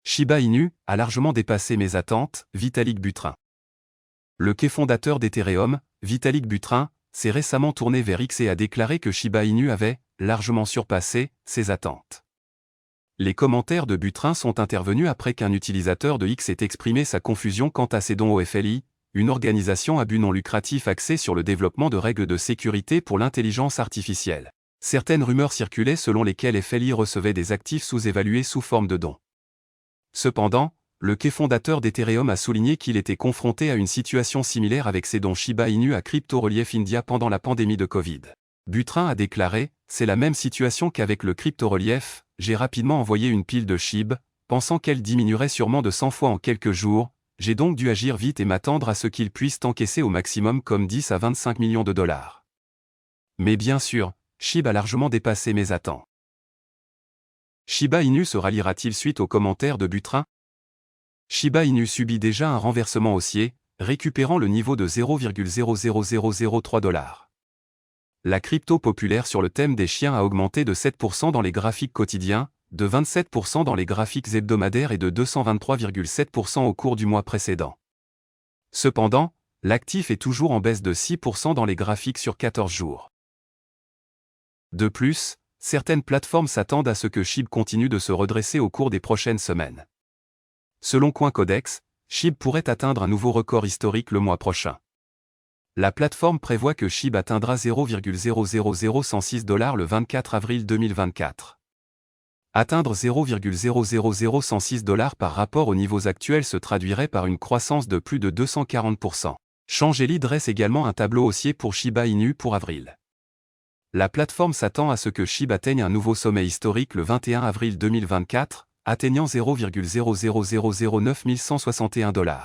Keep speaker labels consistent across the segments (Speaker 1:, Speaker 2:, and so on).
Speaker 1: Shiba Inu a largement dépassé mes attentes, Vitalik Buterin. Le fondateur d'Ethereum, Vitalik Buterin, s'est récemment tourné vers X et a déclaré que Shiba Inu avait largement surpassé ses attentes. Les commentaires de Buterin sont intervenus après qu'un utilisateur de X ait exprimé sa confusion quant à ses dons au FLI, une organisation à but non lucratif axée sur le développement de règles de sécurité pour l'intelligence artificielle. Certaines rumeurs circulaient selon lesquelles FLI recevait des actifs sous-évalués sous forme de dons. Cependant, le fondateur d'Ethereum a souligné qu'il était confronté à une situation similaire avec ses dons Shiba Inu à Crypto Relief India pendant la pandémie de Covid. Buterin a déclaré « C'est la même situation qu'avec le Crypto Relief, j'ai rapidement envoyé une pile de SHIB, pensant qu'elle diminuerait sûrement de 100 fois en quelques jours, j'ai donc dû agir vite et m'attendre à ce qu'ils puissent encaisser au maximum comme 10 à 25 millions de dollars. Mais bien sûr, SHIB a largement dépassé mes attentes. » Shiba Inu se ralliera-t-il suite aux commentaires de Buterin? Shiba Inu subit déjà un renversement haussier, récupérant le niveau de 0,00003 $. La crypto populaire sur le thème des chiens a augmenté de 7% dans les graphiques quotidiens, de 27% dans les graphiques hebdomadaires et de 223,7% au cours du mois précédent. Cependant, l'actif est toujours en baisse de 6% dans les graphiques sur 14 jours. De plus, certaines plateformes s'attendent à ce que SHIB continue de se redresser au cours des prochaines semaines. Selon CoinCodex, SHIB pourrait atteindre un nouveau record historique le mois prochain. La plateforme prévoit que SHIB atteindra 0,00006 $ le 24 avril 2024. Atteindre 0,00006 $ par rapport aux niveaux actuels se traduirait par une croissance de plus de 240%. Changeli dresse également un tableau haussier pour Shiba Inu pour avril. La plateforme s'attend à ce que SHIB atteigne un nouveau sommet historique le 21 avril 2024, atteignant 0,00009 161 $.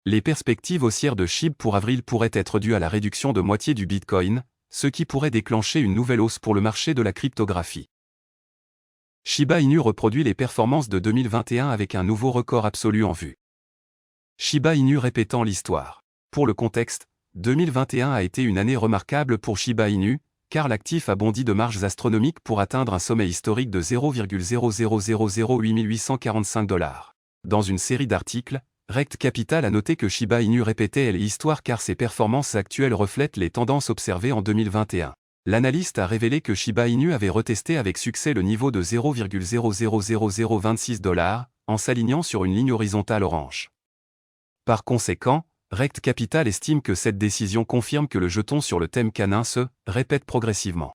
Speaker 1: Les perspectives haussières de SHIB pour avril pourraient être dues à la réduction de moitié du Bitcoin, ce qui pourrait déclencher une nouvelle hausse pour le marché de la cryptographie. Shiba Inu reproduit les performances de 2021 avec un nouveau record absolu en vue. Shiba Inu répétant l'histoire. Pour le contexte, 2021 a été une année remarquable pour Shiba Inu, car l'actif a bondi de marges astronomiques pour atteindre un sommet historique de 0,0000845 $. Dans une série d'articles, Rekt Capital a noté que Shiba Inu répétait l'histoire car ses performances actuelles reflètent les tendances observées en 2021. L'analyste a révélé que Shiba Inu avait retesté avec succès le niveau de 0,00026 $, en s'alignant sur une ligne horizontale orange. Par conséquent, Rekt Capital estime que cette décision confirme que le jeton sur le thème canin se répète progressivement.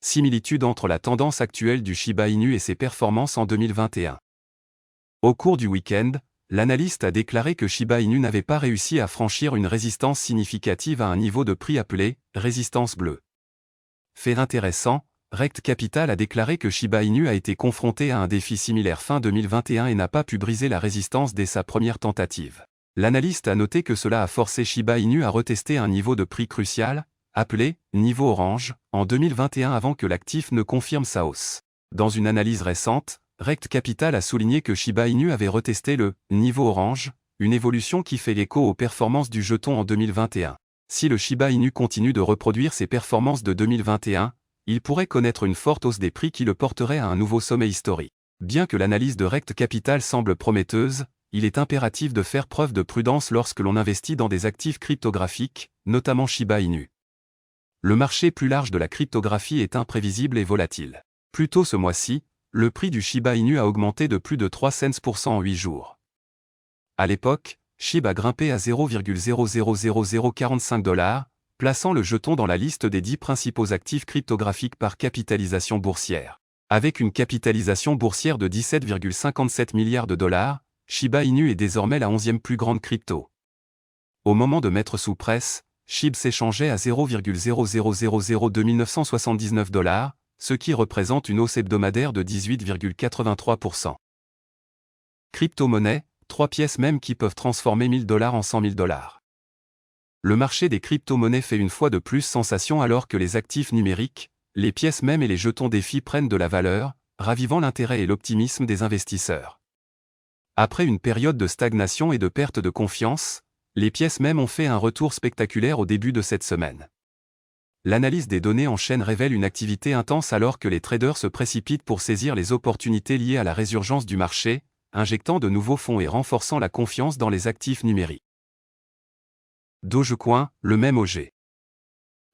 Speaker 1: Similitude entre la tendance actuelle du Shiba Inu et ses performances en 2021. Au cours du week-end, l'analyste a déclaré que Shiba Inu n'avait pas réussi à franchir une résistance significative à un niveau de prix appelé « résistance bleue ». Fait intéressant, Rekt Capital a déclaré que Shiba Inu a été confronté à un défi similaire fin 2021 et n'a pas pu briser la résistance dès sa première tentative. L'analyste a noté que cela a forcé Shiba Inu à retester un niveau de prix crucial, appelé « niveau orange », en 2021 avant que l'actif ne confirme sa hausse. Dans une analyse récente, Rekt Capital a souligné que Shiba Inu avait retesté le « niveau orange », une évolution qui fait écho aux performances du jeton en 2021. Si le Shiba Inu continue de reproduire ses performances de 2021, il pourrait connaître une forte hausse des prix qui le porterait à un nouveau sommet historique. Bien que l'analyse de Rekt Capital semble prometteuse, il est impératif de faire preuve de prudence lorsque l'on investit dans des actifs cryptographiques, notamment Shiba Inu. Le marché plus large de la cryptographie est imprévisible et volatile. Plus tôt ce mois-ci, le prix du Shiba Inu a augmenté de plus de 3 cents en 8 jours. À l'époque, SHIB a grimpé à 0,00045 $, plaçant le jeton dans la liste des 10 principaux actifs cryptographiques par capitalisation boursière. Avec une capitalisation boursière de 17,57 milliards de dollars, Shiba Inu est désormais la 11e plus grande crypto. Au moment de mettre sous presse, SHIB s'échangeait à 0,0002979 $, ce qui représente une hausse hebdomadaire de 18,83%. Crypto-monnaie, 3 pièces même qui peuvent transformer 1000 $ en 100 000 $. Le marché des crypto-monnaies fait une fois de plus sensation alors que les actifs numériques, les pièces mêmes et les jetons défis prennent de la valeur, ravivant l'intérêt et l'optimisme des investisseurs. Après une période de stagnation et de perte de confiance, les pièces mêmes ont fait un retour spectaculaire au début de cette semaine. L'analyse des données en chaîne révèle une activité intense alors que les traders se précipitent pour saisir les opportunités liées à la résurgence du marché, injectant de nouveaux fonds et renforçant la confiance dans les actifs numériques. Dogecoin, le même OG.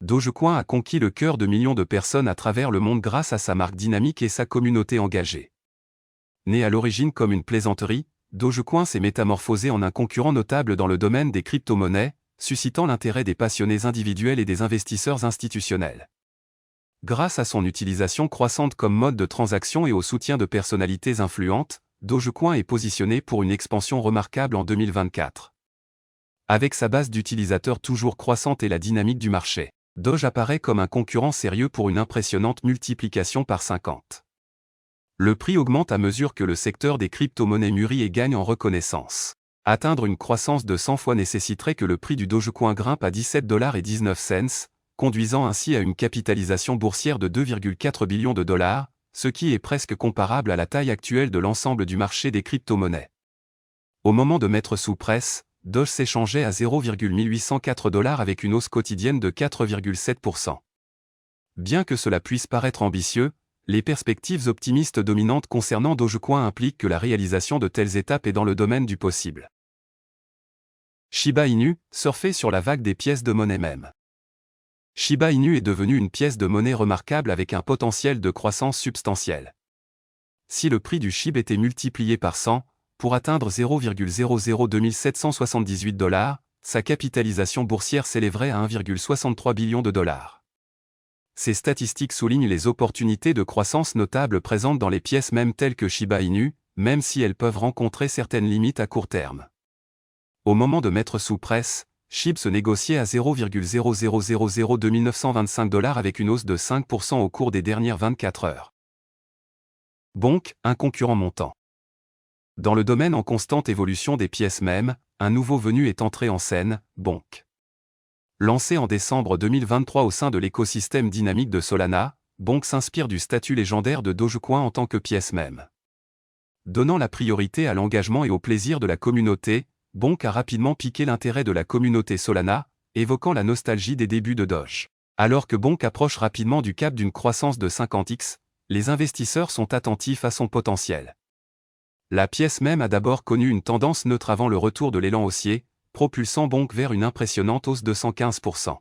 Speaker 1: Dogecoin a conquis le cœur de millions de personnes à travers le monde grâce à sa marque dynamique et sa communauté engagée. Né à l'origine comme une plaisanterie, Dogecoin s'est métamorphosé en un concurrent notable dans le domaine des crypto-monnaies, suscitant l'intérêt des passionnés individuels et des investisseurs institutionnels. Grâce à son utilisation croissante comme mode de transaction et au soutien de personnalités influentes, Dogecoin est positionné pour une expansion remarquable en 2024. Avec sa base d'utilisateurs toujours croissante et la dynamique du marché, Doge apparaît comme un concurrent sérieux pour une impressionnante multiplication par 50. Le prix augmente à mesure que le secteur des crypto-monnaies mûrit et gagne en reconnaissance. Atteindre une croissance de 100 fois nécessiterait que le prix du Dogecoin grimpe à 17,19 $, conduisant ainsi à une capitalisation boursière de 2,4 billions de dollars, ce qui est presque comparable à la taille actuelle de l'ensemble du marché des crypto-monnaies. Au moment de mettre sous presse, Doge s'échangeait à 0,1804 $ avec une hausse quotidienne de 4,7%. Bien que cela puisse paraître ambitieux, les perspectives optimistes dominantes concernant Dogecoin impliquent que la réalisation de telles étapes est dans le domaine du possible. Shiba Inu, surfer sur la vague des pièces de monnaie mème. Shiba Inu est devenu une pièce de monnaie remarquable avec un potentiel de croissance substantielle. Si le prix du SHIB était multiplié par 100, pour atteindre 0,002778 $, sa capitalisation boursière s'élèverait à 1,63 billion de dollars. Ces statistiques soulignent les opportunités de croissance notables présentes dans les pièces mêmes telles que Shiba Inu, même si elles peuvent rencontrer certaines limites à court terme. Au moment de mettre sous presse, SHIB se négociait à 0,0002925 $ avec une hausse de 5% au cours des dernières 24 heures. Bonk, un concurrent montant. Dans le domaine en constante évolution des pièces mêmes, un nouveau venu est entré en scène, Bonk. Lancé en décembre 2023 au sein de l'écosystème dynamique de Solana, Bonk s'inspire du statut légendaire de Dogecoin en tant que pièce même. Donnant la priorité à l'engagement et au plaisir de la communauté, Bonk a rapidement piqué l'intérêt de la communauté Solana, évoquant la nostalgie des débuts de Doge. Alors que Bonk approche rapidement du cap d'une croissance de 50x, les investisseurs sont attentifs à son potentiel. La pièce même a d'abord connu une tendance neutre avant le retour de l'élan haussier, propulsant Bonk vers une impressionnante hausse de 115%.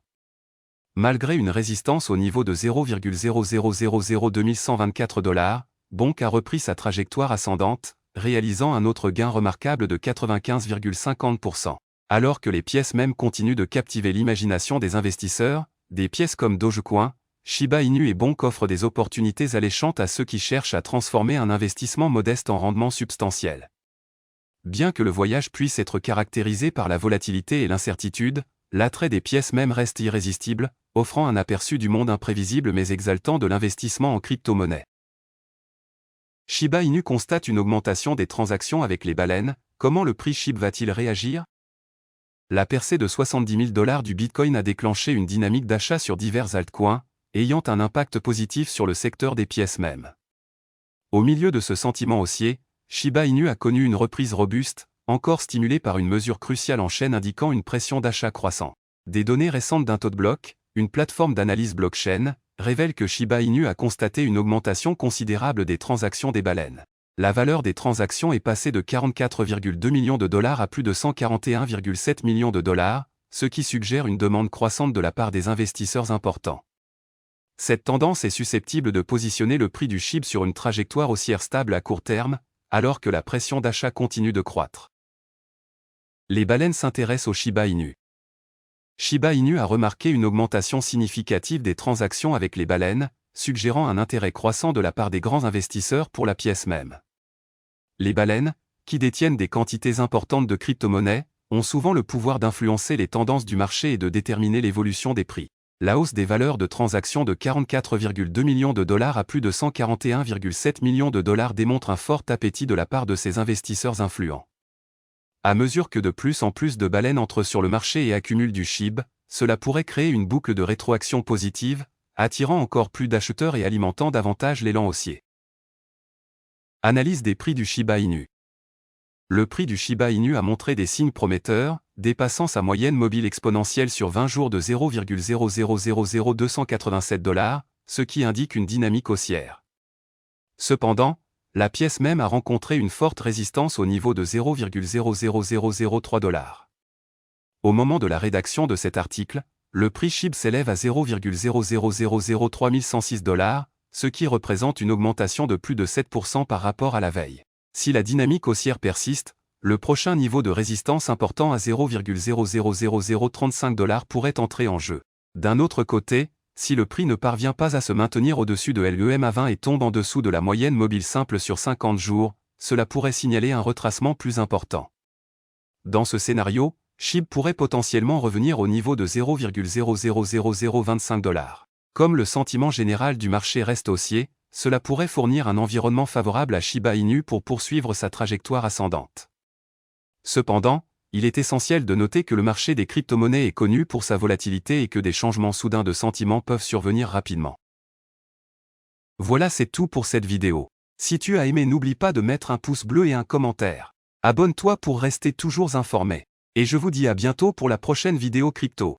Speaker 1: Malgré une résistance au niveau de 0,0002124 $, Bonk a repris sa trajectoire ascendante, réalisant un autre gain remarquable de 95,50%. Alors que les pièces mêmes continuent de captiver l'imagination des investisseurs, des pièces comme Dogecoin, Shiba Inu et Bonk offrent des opportunités alléchantes à ceux qui cherchent à transformer un investissement modeste en rendement substantiel. Bien que le voyage puisse être caractérisé par la volatilité et l'incertitude, l'attrait des pièces mêmes reste irrésistible, offrant un aperçu du monde imprévisible mais exaltant de l'investissement en crypto-monnaie. Shiba Inu constate une augmentation des transactions avec les baleines, comment le prix SHIB va-t-il réagir? La percée de 70 000 $ du Bitcoin a déclenché une dynamique d'achat sur divers altcoins, ayant un impact positif sur le secteur des pièces mêmes. Au milieu de ce sentiment haussier, Shiba Inu a connu une reprise robuste, encore stimulée par une mesure cruciale en chaîne indiquant une pression d'achat croissant. Des données récentes d'Intotblock, une plateforme d'analyse blockchain, révèlent que Shiba Inu a constaté une augmentation considérable des transactions des baleines. La valeur des transactions est passée de 44,2 millions de dollars à plus de 141,7 millions de dollars, ce qui suggère une demande croissante de la part des investisseurs importants. Cette tendance est susceptible de positionner le prix du SHIB sur une trajectoire haussière stable à court terme, alors que la pression d'achat continue de croître. Les baleines s'intéressent au Shiba Inu. Shiba Inu a remarqué une augmentation significative des transactions avec les baleines, suggérant un intérêt croissant de la part des grands investisseurs pour la pièce même. Les baleines, qui détiennent des quantités importantes de crypto-monnaies, ont souvent le pouvoir d'influencer les tendances du marché et de déterminer l'évolution des prix. La hausse des valeurs de transactions de 44,2 millions de dollars à plus de 141,7 millions de dollars démontre un fort appétit de la part de ces investisseurs influents. À mesure que de plus en plus de baleines entrent sur le marché et accumulent du SHIB, cela pourrait créer une boucle de rétroaction positive, attirant encore plus d'acheteurs et alimentant davantage l'élan haussier. Analyse des prix du Shiba Inu. Le prix du Shiba Inu a montré des signes prometteurs, dépassant sa moyenne mobile exponentielle sur 20 jours de 0,0000287 $, ce qui indique une dynamique haussière. Cependant, la pièce même a rencontré une forte résistance au niveau de 0,00003 $. Au moment de la rédaction de cet article, le prix SHIB s'élève à 0,0003106 $, ce qui représente une augmentation de plus de 7% par rapport à la veille. Si la dynamique haussière persiste, le prochain niveau de résistance important à 0,00035 $ pourrait entrer en jeu. D'un autre côté, si le prix ne parvient pas à se maintenir au-dessus de l'EMA20 et tombe en dessous de la moyenne mobile simple sur 50 jours, cela pourrait signaler un retracement plus important. Dans ce scénario, SHIB pourrait potentiellement revenir au niveau de 0,00025 $. Comme le sentiment général du marché reste haussier, cela pourrait fournir un environnement favorable à Shiba Inu pour poursuivre sa trajectoire ascendante. Cependant, il est essentiel de noter que le marché des crypto-monnaies est connu pour sa volatilité et que des changements soudains de sentiment peuvent survenir rapidement. Voilà, c'est tout pour cette vidéo. Si tu as aimé, n'oublie pas de mettre un pouce bleu et un commentaire. Abonne-toi pour rester toujours informé. Et je vous dis à bientôt pour la prochaine vidéo crypto.